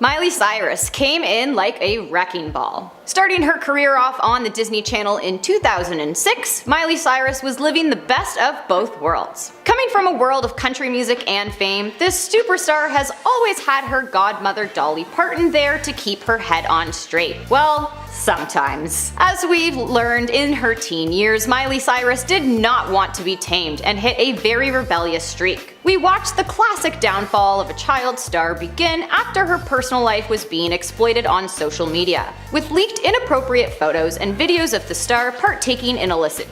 Miley Cyrus came in like a wrecking ball. Starting her career off on the Disney Channel in 2006, Miley Cyrus was living the best of both worlds. Coming from a world of country music and fame, this superstar has always had her godmother Dolly Parton there to keep her head on straight. Well, sometimes. As we've learned in her teen years, Miley Cyrus did not want to be tamed and hit a very rebellious streak. We watched the classic downfall of a child star begin after her personal life was being exploited on social media, with leaked inappropriate photos and videos of the star partaking in illicit.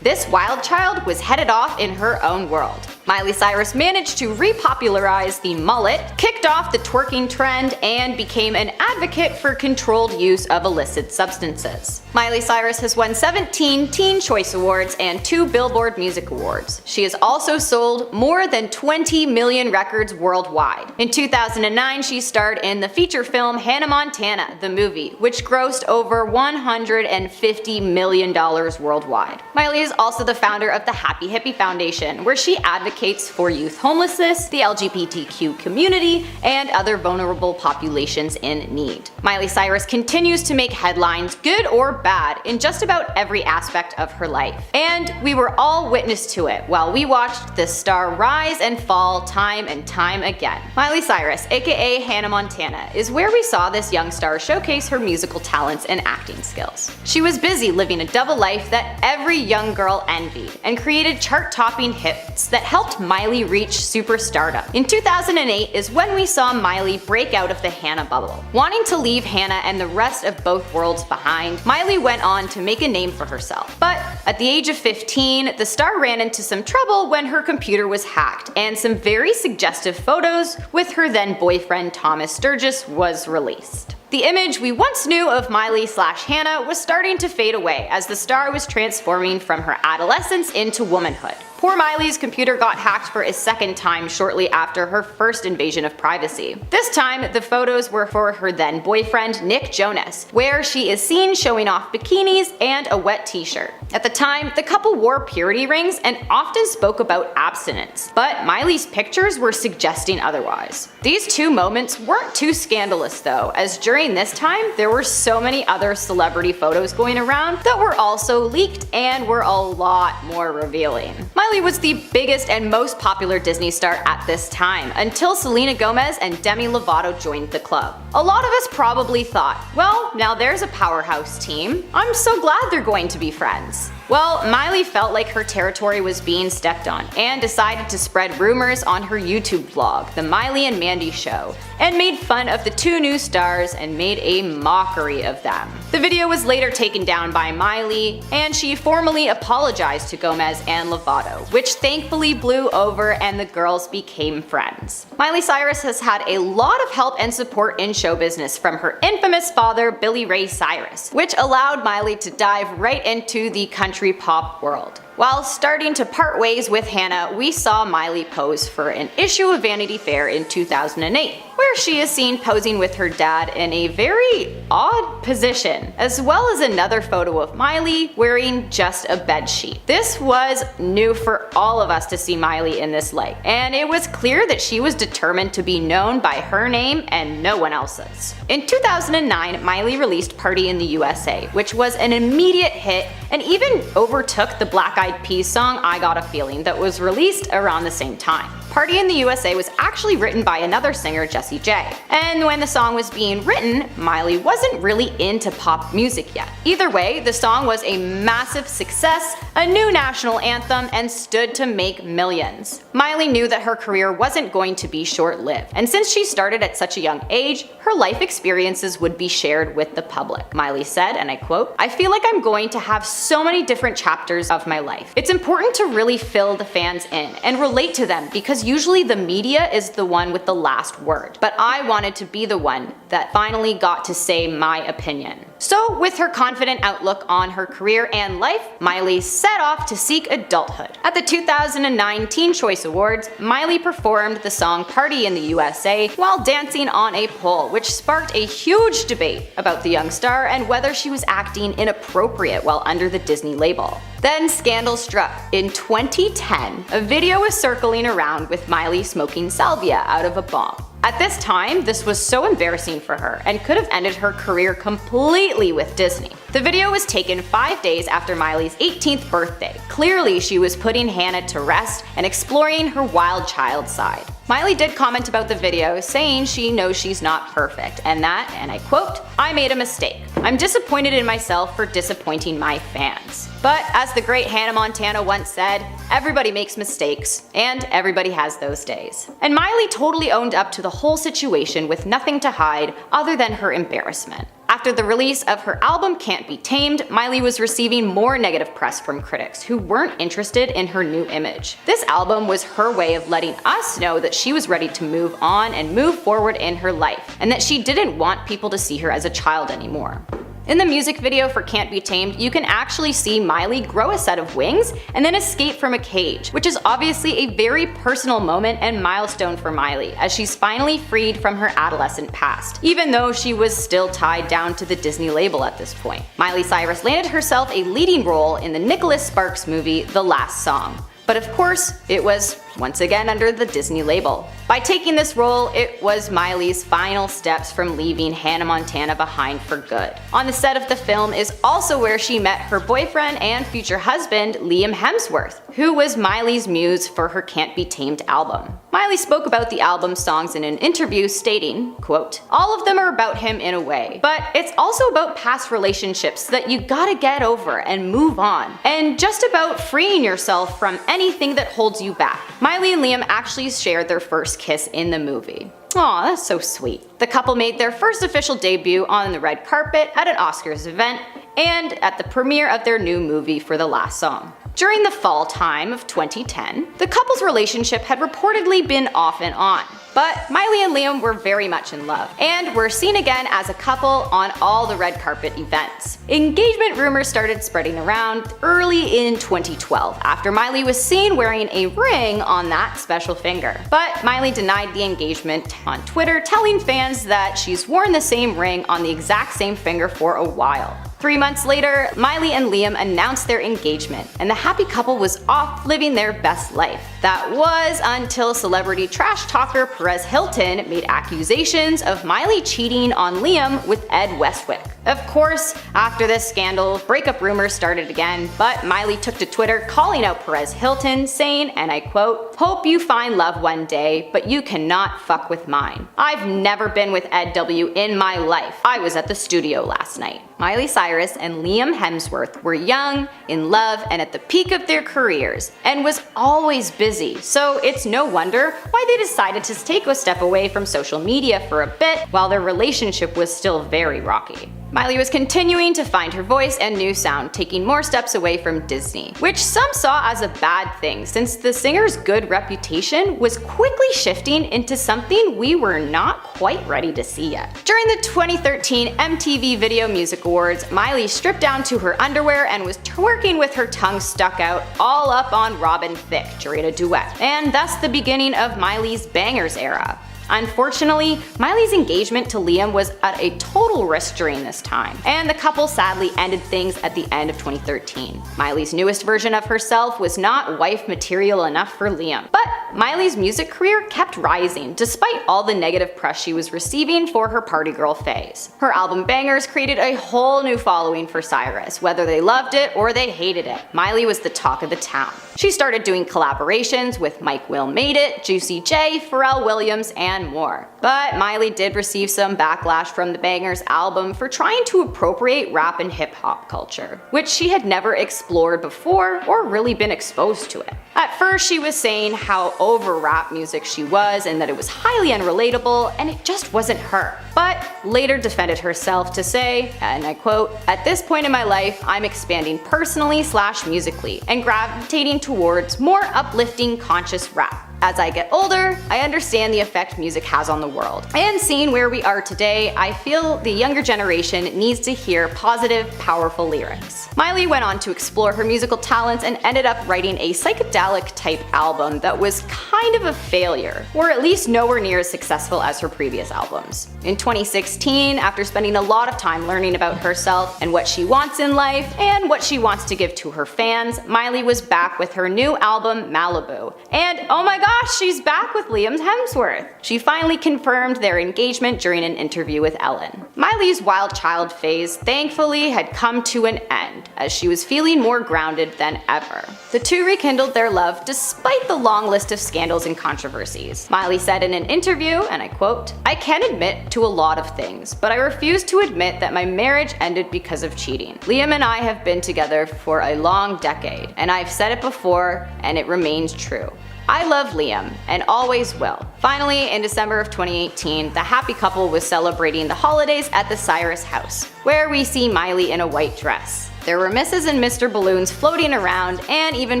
This wild child was headed off in her own world. Miley Cyrus managed to repopularize the mullet, kicked off the twerking trend, and became an advocate for controlled use of illicit substances. Miley Cyrus has won 17 Teen Choice Awards and 2 Billboard Music Awards. She has also sold more than 20 million records worldwide. In 2009, she starred in the feature film Hannah Montana, the movie, which grossed over $150 million worldwide. Miley is also the founder of the Happy Hippie Foundation, where she advocates for youth homelessness, the LGBTQ community, and other vulnerable populations in need. Miley Cyrus continues to make headlines, good or bad, in just about every aspect of her life. And we were all witness to it while we watched this star rise and fall time and time again. Miley Cyrus, aka Hannah Montana, is where we saw this young star showcase her musical talents and acting skills. She was busy living a double life that every young girl envied, and created chart-topping hits that helped Miley reach superstardom. In 2008 is when we saw Miley break out of the Hannah bubble. Wanting to leave Hannah and the rest of both worlds behind, Miley went on to make a name for herself. But at the age of 15, the star ran into some trouble when her computer was hacked, and some very suggestive photos with her then boyfriend Thomas Sturgis was released. The image we once knew of Miley/Hannah was starting to fade away as the star was transforming from her adolescence into womanhood. Poor Miley's computer got hacked for a second time shortly after her first invasion of privacy. This time, the photos were for her then boyfriend Nick Jonas, where she is seen showing off bikinis and a wet t-shirt. At the time, the couple wore purity rings and often spoke about abstinence, but Miley's pictures were suggesting otherwise. These two moments weren't too scandalous though, as during this time, there were so many other celebrity photos going around that were also leaked and were a lot more revealing. Miley was the biggest and most popular Disney star at this time, until Selena Gomez and Demi Lovato joined the club. A lot of us probably thought, well, now there's a powerhouse team. I'm so glad they're going to be friends. Well, Miley felt like her territory was being stepped on and decided to spread rumors on her YouTube vlog, The Miley and Mandy Show, and made fun of the two new stars and made a mockery of them. The video was later taken down by Miley, and she formally apologized to Gomez and Lovato, which thankfully blew over and the girls became friends. Miley Cyrus has had a lot of help and support in show business from her infamous father, Billy Ray Cyrus, which allowed Miley to dive right into the country pop world. While starting to part ways with Hannah, we saw Miley pose for an issue of Vanity Fair in 2008, where she is seen posing with her dad in a very odd position, as well as another photo of Miley wearing just a bedsheet. This was new for all of us to see Miley in this light, and it was clear that she was determined to be known by her name and no one else's. In 2009, Miley released Party in the USA, which was an immediate hit and even overtook the Black Eyed Peas song I Got a Feeling that was released around the same time. Party in the USA was actually written by another singer, Jessie J. And when the song was being written, Miley wasn't really into pop music yet. Either way, the song was a massive success, a new national anthem, and stood to make millions. Miley knew that her career wasn't going to be short-lived, and since she started at such a young age, her life experiences would be shared with the public. Miley said, and I quote, "I feel like I'm going to have so many different chapters of my life. It's important to really fill the fans in and relate to them because usually the media is the one with the last word. But I wanted to be the one that finally got to say my opinion." So with her confident outlook on her career and life, Miley set off to seek adulthood. At the 2009 Teen Choice Awards, Miley performed the song Party in the USA while dancing on a pole, which sparked a huge debate about the young star and whether she was acting inappropriate while under the Disney label. Then scandal struck. In 2010, a video was circling around with Miley smoking salvia out of a bong. At this time, this was so embarrassing for her and could have ended her career completely with Disney. The video was taken 5 days after Miley's 18th birthday. Clearly, she was putting Hannah to rest and exploring her wild child side. Miley did comment about the video, saying she knows she's not perfect and that, and I quote, "I made a mistake. I'm disappointed in myself for disappointing my fans." But as the great Hannah Montana once said, everybody makes mistakes, and everybody has those days. And Miley totally owned up to the whole situation with nothing to hide other than her embarrassment. After the release of her album Can't Be Tamed, Miley was receiving more negative press from critics who weren't interested in her new image. This album was her way of letting us know that she was ready to move on and move forward in her life, and that she didn't want people to see her as a child anymore. In the music video for Can't Be Tamed, you can actually see Miley grow a set of wings and then escape from a cage, which is obviously a very personal moment and milestone for Miley, as she's finally freed from her adolescent past, even though she was still tied down to the Disney label at this point. Miley Cyrus landed herself a leading role in the Nicholas Sparks movie The Last Song. But of course, it was once again under the Disney label. By taking this role, it was Miley's final steps from leaving Hannah Montana behind for good. On the set of the film is also where she met her boyfriend and future husband, Liam Hemsworth, who was Miley's muse for her Can't Be Tamed album. Miley spoke about the album's songs in an interview stating, quote, "All of them are about him in a way, but it's also about past relationships that you gotta get over and move on, and just about freeing yourself from anything that holds you back." Miley and Liam actually shared their first kiss in the movie. Aw, that's so sweet. The couple made their first official debut on the red carpet at an Oscars event and at the premiere of their new movie For the Last Song. During the fall time of 2010, the couple's relationship had reportedly been off and on. But Miley and Liam were very much in love, and were seen again as a couple on all the red carpet events. Engagement rumors started spreading around early in 2012, after Miley was seen wearing a ring on that special finger. But Miley denied the engagement on Twitter, telling fans that she's worn the same ring on the exact same finger for a while. 3 months later, Miley and Liam announced their engagement, and the happy couple was off living their best life. That was until celebrity trash talker Perez Hilton made accusations of Miley cheating on Liam with Ed Westwick. Of course, after this scandal, breakup rumors started again, but Miley took to Twitter calling out Perez Hilton, saying, and I quote, "Hope you find love one day, but you cannot fuck with mine. I've never been with Ed W in my life. I was at the studio last night." Miley Cyrus and Liam Hemsworth were young, in love, and at the peak of their careers, and was always busy, so it's no wonder why they decided to take a step away from social media for a bit while their relationship was still very rocky. Miley was continuing to find her voice and new sound, taking more steps away from Disney, which some saw as a bad thing since the singer's good reputation was quickly shifting into something we were not quite ready to see yet. During the 2013 MTV Video Music Awards, Miley stripped down to her underwear and was twerking with her tongue stuck out all up on Robin Thicke during a duet, and thus the beginning of Miley's bangers era. Unfortunately, Miley's engagement to Liam was at a total risk during this time, and the couple sadly ended things at the end of 2013. Miley's newest version of herself was not wife material enough for Liam, but Miley's music career kept rising despite all the negative press she was receiving for her party girl phase. Her album Bangers created a whole new following for Cyrus, whether they loved it or they hated it. Miley was the talk of the town. She started doing collaborations with Mike Will Made It, Juicy J, Pharrell Williams, and more. But Miley did receive some backlash from the Bangers album for trying to appropriate rap and hip hop culture, which she had never explored before or really been exposed to it. At first, she was saying how over rap music she was and that it was highly unrelatable and it just wasn't her. But later defended herself to say, and I quote, "At this point in my life, I'm expanding personally / musically and gravitating towards more uplifting conscious rap. As I get older, I understand the effect music has on the world. And seeing where we are today, I feel the younger generation needs to hear positive, powerful lyrics." Miley went on to explore her musical talents and ended up writing a psychedelic type album that was kind of a failure, or at least nowhere near as successful as her previous albums. In 2016, after spending a lot of time learning about herself and what she wants in life and what she wants to give to her fans, Miley was back with her new album Malibu. And oh my god, she's back with Liam's Hemsworth. She finally confirmed their engagement during an interview with Ellen. Miley's wild child phase thankfully had come to an end, as she was feeling more grounded than ever. The two rekindled their love despite the long list of scandals and controversies. Miley said in an interview, and I quote, "I can admit to a lot of things, but I refuse to admit that my marriage ended because of cheating. Liam and I have been together for a long decade, and I've said it before, and it remains true. I love Liam, and always will." Finally, in December of 2018, the happy couple was celebrating the holidays at the Cyrus house, where we see Miley in a white dress. There were Mrs. and Mr. balloons floating around, and even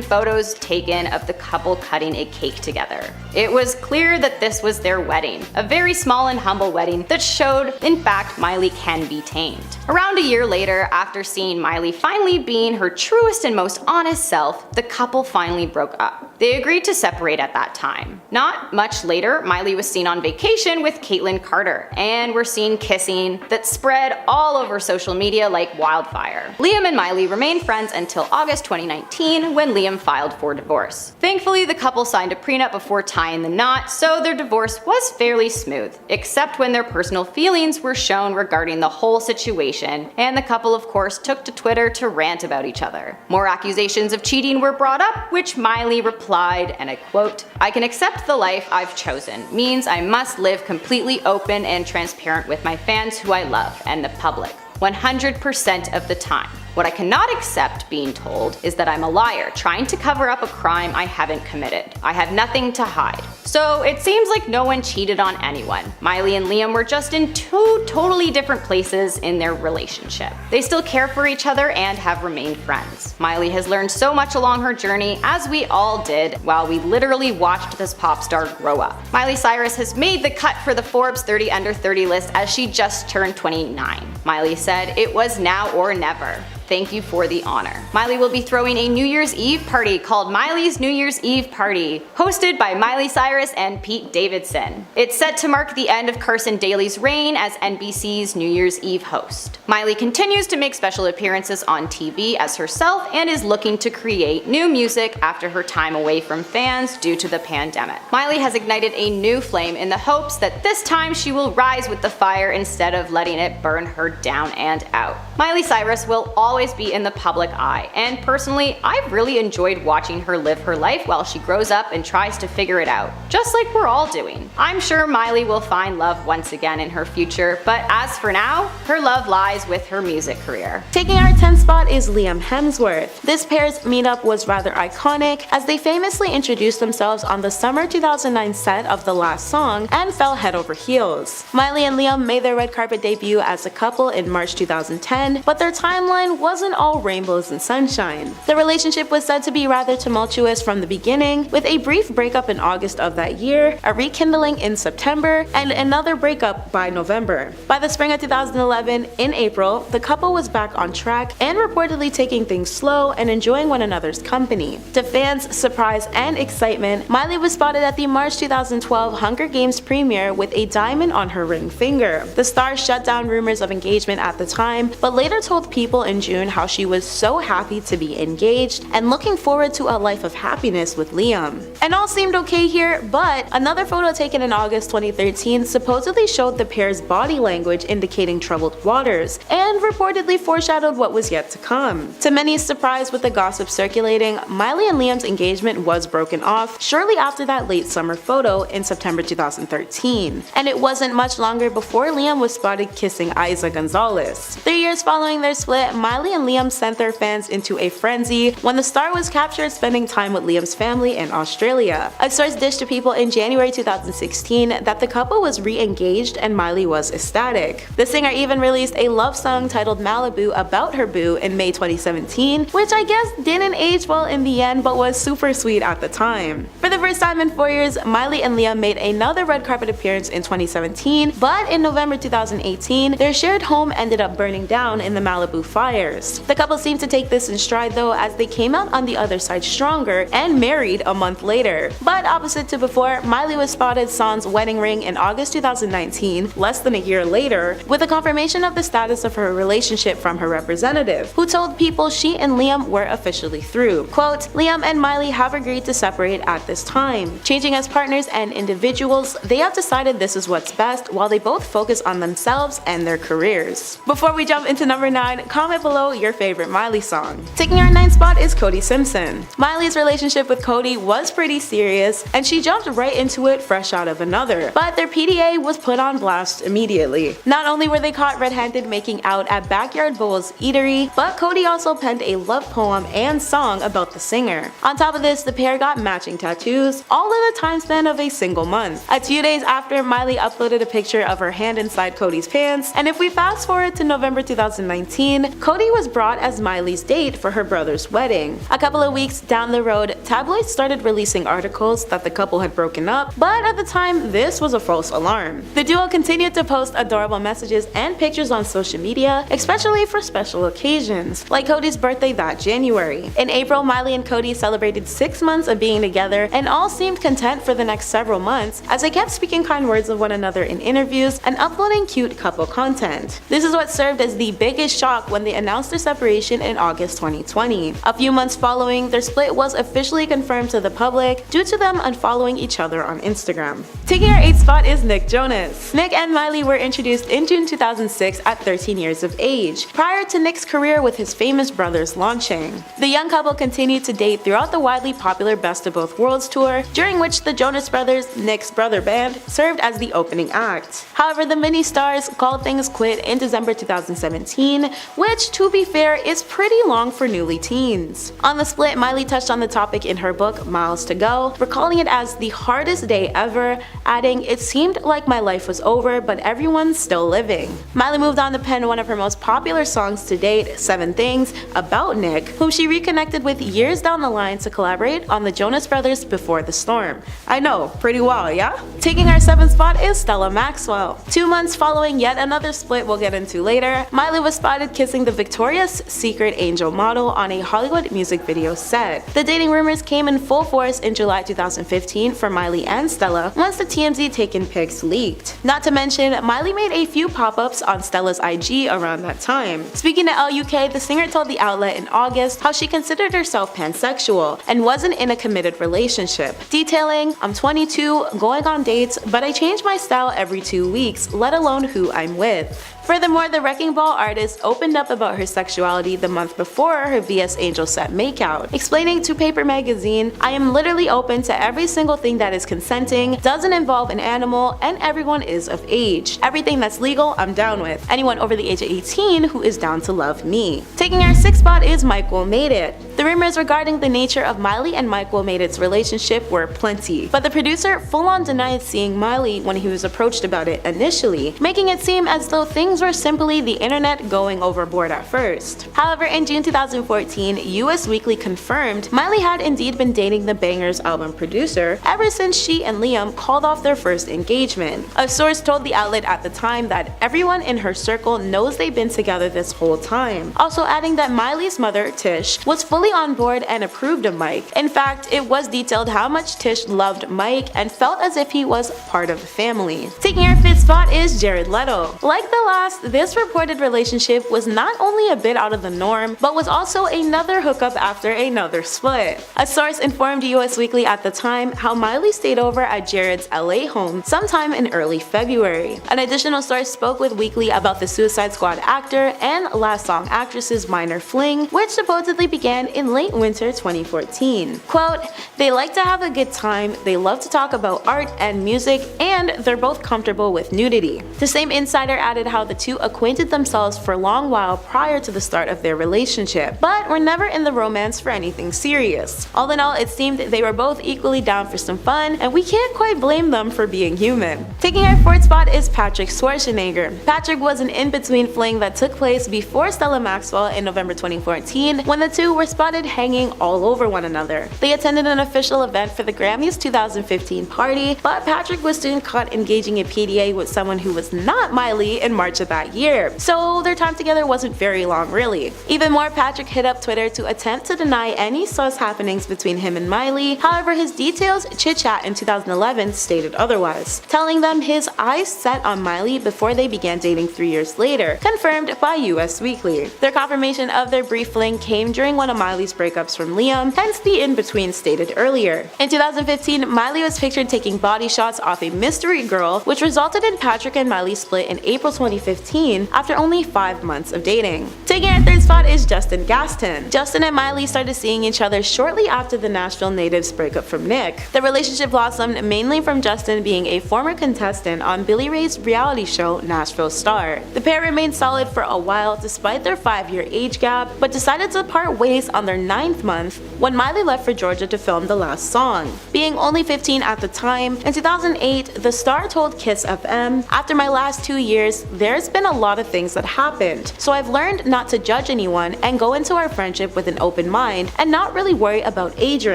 photos taken of the couple cutting a cake together. It was clear that this was their wedding, a very small and humble wedding that showed, in fact, Miley can be tamed. Around a year later, after seeing Miley finally being her truest and most honest self, the couple finally broke up. They agreed to separate at that time. Not much later, Miley was seen on vacation with Caitlyn Carter, and were seen kissing that spread all over social media like wildfire. Liam and Miley remained friends until August 2019, when Liam filed for divorce. Thankfully, the couple signed a prenup before tying the knot, so their divorce was fairly smooth, except when their personal feelings were shown regarding the whole situation, and the couple of course took to Twitter to rant about each other. More accusations of cheating were brought up, which Miley replied, and I quote, "I can accept the life I've chosen. Means I must live completely open and transparent with my fans who I love, and the public, 100% of the time. What I cannot accept being told is that I'm a liar, trying to cover up a crime I haven't committed. I have nothing to hide." So it seems like no one cheated on anyone. Miley and Liam were just in two totally different places in their relationship. They still care for each other and have remained friends. Miley has learned so much along her journey, as we all did, while we literally watched this pop star grow up. Miley Cyrus has made the cut for the Forbes 30 Under 30 list as she just turned 29. Miley said, "It was now or never. Thank you for the honor." Miley will be throwing a New Year's Eve party called Miley's New Year's Eve Party, hosted by Miley Cyrus and Pete Davidson. It's set to mark the end of Carson Daly's reign as NBC's New Year's Eve host. Miley continues to make special appearances on TV as herself and is looking to create new music after her time away from fans due to the pandemic. Miley has ignited a new flame in the hopes that this time she will rise with the fire instead of letting it burn her down and out. Miley Cyrus will always be in the public eye, and personally, I've really enjoyed watching her live her life while she grows up and tries to figure it out, just like we're all doing. I'm sure Miley will find love once again in her future, but as for now, her love lies with her music career. Taking our 10th spot is Liam Hemsworth. This pair's meetup was rather iconic, as they famously introduced themselves on the summer 2009 set of The Last Song and fell head over heels. Miley and Liam made their red carpet debut as a couple in March 2010, but their timeline wasn't all rainbows and sunshine. The relationship was said to be rather tumultuous from the beginning, with a brief breakup in August of that year, a rekindling in September, and another breakup by November. By the spring of 2011, in April, the couple was back on track and reportedly taking things slow and enjoying one another's company. To fans' surprise and excitement, Miley was spotted at the March 2012 Hunger Games premiere with a diamond on her ring finger. The star shut down rumors of engagement at the time, but later told People in June how she was so happy to be engaged and looking forward to a life of happiness with Liam. And all seemed okay here, but another photo taken in August 2013 supposedly showed the pair's body language indicating troubled waters, and reportedly foreshadowed what was yet to come. To many's surprise with the gossip circulating, Miley and Liam's engagement was broken off shortly after that late summer photo in September 2013, and it wasn't much longer before Liam was spotted kissing Isa Gonzalez. 3 years following their split, Miley and Liam sent their fans into a frenzy when the star was captured spending time with Liam's family in Australia. A source dished to People in January 2016 that the couple was re-engaged and Miley was ecstatic. The singer even released a love song titled Malibu about her boo in May 2017, which I guess didn't age well in the end but was super sweet at the time. For the first time in 4 years, Miley and Liam made another red carpet appearance in 2017, but in November 2018, their shared home ended up burning down in the Malibu fires. others. The couple seemed to take this in stride though, as they came out on the other side stronger and married a month later. But opposite to before, Miley was spotted sans wedding ring in August 2019, less than a year later, with a confirmation of the status of her relationship from her representative, who told People she and Liam were officially through. Quote, Liam and Miley have agreed to separate at this time. Changing as partners and individuals, they have decided this is what's best while they both focus on themselves and their careers. Before we jump into number 9, comment below your favorite Miley song. Taking our 9th spot is Cody Simpson. Miley's relationship with Cody was pretty serious, and she jumped right into it fresh out of another, but their PDA was put on blast immediately. Not only were they caught red-handed making out at Backyard Bowl's eatery, but Cody also penned a love poem and song about the singer. On top of this, the pair got matching tattoos, all in the time span of a single month. A few days after, Miley uploaded a picture of her hand inside Cody's pants, and if we fast forward to November 2019, Cody was brought as Miley's date for her brother's wedding. A couple of weeks down the road, tabloids started releasing articles that the couple had broken up, but at the time, this was a false alarm. The duo continued to post adorable messages and pictures on social media, especially for special occasions, like Cody's birthday that January. In April, Miley and Cody celebrated 6 months of being together, and all seemed content for the next several months as they kept speaking kind words of one another in interviews and uploading cute couple content. This is what served as the biggest shock when they announced their separation in August 2020. A few months following, their split was officially confirmed to the public due to them unfollowing each other on Instagram. Taking our 8th spot is Nick Jonas. Nick and Miley were introduced in June 2006 at 13 years of age, prior to Nick's career with his famous brothers launching. The young couple continued to date throughout the widely popular Best of Both Worlds tour, during which the Jonas Brothers, Nick's brother band, served as the opening act. However, the mini-stars called things quit in December 2017, which, to be fair, is pretty long for newly teens. On the split, Miley touched on the topic in her book, Miles to Go, recalling it as the hardest day ever, adding, "It seemed like my life was over, but everyone's still living." Miley moved on to pen one of her most popular songs to date, 7 Things, about Nick, whom she reconnected with years down the line to collaborate on the Jonas Brothers' Before the Storm. I know, pretty wild, yeah? Taking our 7th spot is Stella Maxwell. 2 months following yet another split we'll get into later, Miley was spotted kissing the Victoria's Secret Angel model on a Hollywood music video set. The dating rumors came in full force in July 2015 for Miley and Stella once the TMZ Taken pics leaked. Not to mention, Miley made a few pop-ups on Stella's IG around that time. Speaking to LUK, the singer told the outlet in August how she considered herself pansexual and wasn't in a committed relationship, detailing, "I'm 22, going on dates, but I change my style every 2 weeks, let alone who I'm with." Furthermore, the Wrecking Ball artist opened up about her sexuality the month before her VS Angel set makeout, explaining to Paper Magazine, "I am literally open to every single thing that is consenting, doesn't involve an animal, and everyone is of age. Everything that's legal, I'm down with. Anyone over the age of 18 who is down to love me." Taking our 6th spot is Mike Will Made It. The rumors regarding the nature of Miley and Mike Will Made It's relationship were plenty, but the producer full-on denied seeing Miley when he was approached about it initially, making it seem as though things were simply the internet going overboard at first. However, in June 2014, US Weekly confirmed Miley had indeed been dating the Bangers album producer ever since she and Liam called off their first engagement. A source told the outlet at the time that everyone in her circle knows they've been together this whole time, also adding that Miley's mother, Tish, was fully on board and approved of Mike. In fact, it was detailed how much Tish loved Mike and felt as if he was part of the family. Taking our 5th spot is Jared Leto. Like the last, this reported relationship was not only a bit out of the norm, but was also another hookup after another split. A source informed US Weekly at the time how Miley stayed over at Jared's LA home sometime in early February. An additional source spoke with Weekly about the Suicide Squad actor and Last Song actress's minor fling, which supposedly began in late winter 2014. Quote, "They like to have a good time, they love to talk about art and music, and they're both comfortable with nudity." The same insider added how the two acquainted themselves for a long while prior to the start of their relationship, but were never in the romance for anything serious. All in all, it seemed they were both equally down for some fun, and we can't quite blame them for being human. Taking our 4th spot is Patrick Schwarzenegger. Patrick was an in-between fling that took place before Stella Maxwell in November 2014, when the two were spotted hanging all over one another. They attended an official event for the Grammys 2015 party, but Patrick was soon caught engaging in PDA with someone who was not Miley in March of that year, so their time together wasn't very long really. Even more, Patrick hit up Twitter to attempt to deny any sus happenings between him and Miley. However, his details chit-chat in 2011 stated otherwise, telling them his eyes set on Miley before they began dating 3 years later, confirmed by US Weekly. Their confirmation of their brief fling came during one of Miley's breakups from Liam, hence the in-between stated earlier. In 2015, Miley was pictured taking body shots off a mystery girl, which resulted in Patrick and Miley split in April 2015 after only 5 months of dating. Taking our third spot is Justin Gaston. Justin and Miley started seeing each other shortly after the Nashville native's breakup from Nick. The relationship blossomed mainly from Justin being a former contestant on Billy Ray's reality show Nashville Star. The pair remained solid for a while despite their 5-year age gap, but decided to part ways on their 9th month when Miley left for Georgia to film the last song. Being only 15 at the time, in 2008, the star told Kiss FM, "After my last 2 years, there's been a lot of things that happened, so I've learned not to judge anyone and go into our friendship with an open mind and not really worry about age or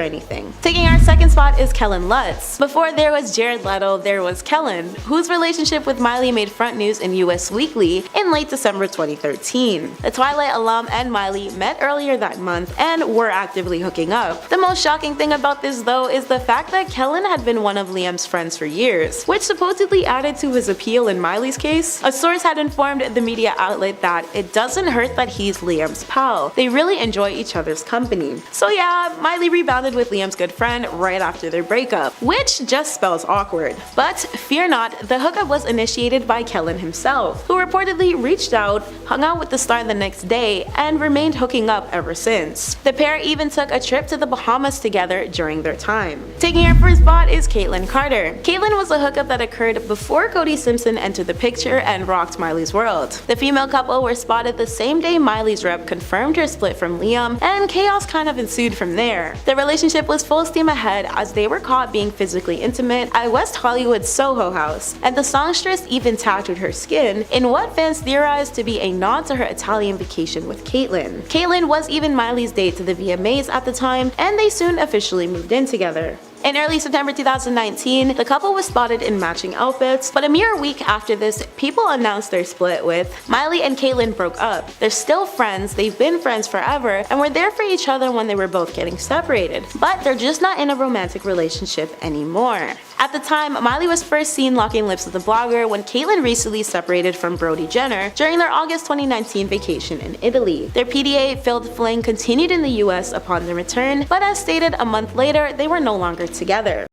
anything." Taking our second spot is Kellen Lutz. Before there was Jared Leto, there was Kellen, whose relationship with Miley made front news in US Weekly in late December 2013. The Twilight alum and Miley met earlier that month and were actively hooking up. The most shocking thing about this though is the fact that Kellen had been one of Liam's friends for years, which supposedly added to his appeal in Miley's case. A source had informed the media outlet that it doesn't hurt that he's Liam's pal. They really enjoy each other's company. So yeah, Miley rebounded with Liam's good friend right after their breakup, which just spells awkward. But fear not, the hookup was initiated by Kellen himself, who reportedly reached out, hung out with the star the next day, and remained hooking up ever since. The pair even took a trip to the Bahamas together during their time. Taking our first spot is Caitlyn Carter. Caitlyn was a hookup that occurred before Cody Simpson entered the picture and rocked Miley's world. The female couple were spotted the same day Miley's rep confirmed her split from Liam, and chaos kind of ensued from there. The relationship was full steam ahead as they were caught being physically intimate at West Hollywood's Soho House, and the songstress even tattooed her skin in what fans theorized to be a nod to her Italian vacation with Caitlyn. Caitlyn was even Miley's date to the VMAs at the time, and they soon officially moved in together. In early September 2019, the couple was spotted in matching outfits, but a mere week after this, people announced their split with Miley and Caitlyn broke up. They're still friends, they've been friends forever, and were there for each other when they were both getting separated, but they're just not in a romantic relationship anymore. At the time, Miley was first seen locking lips with a blogger when Caitlyn recently separated from Brody Jenner during their August 2019 vacation in Italy. Their PDA-filled fling continued in the US upon their return, but as stated a month later, they were no longer together.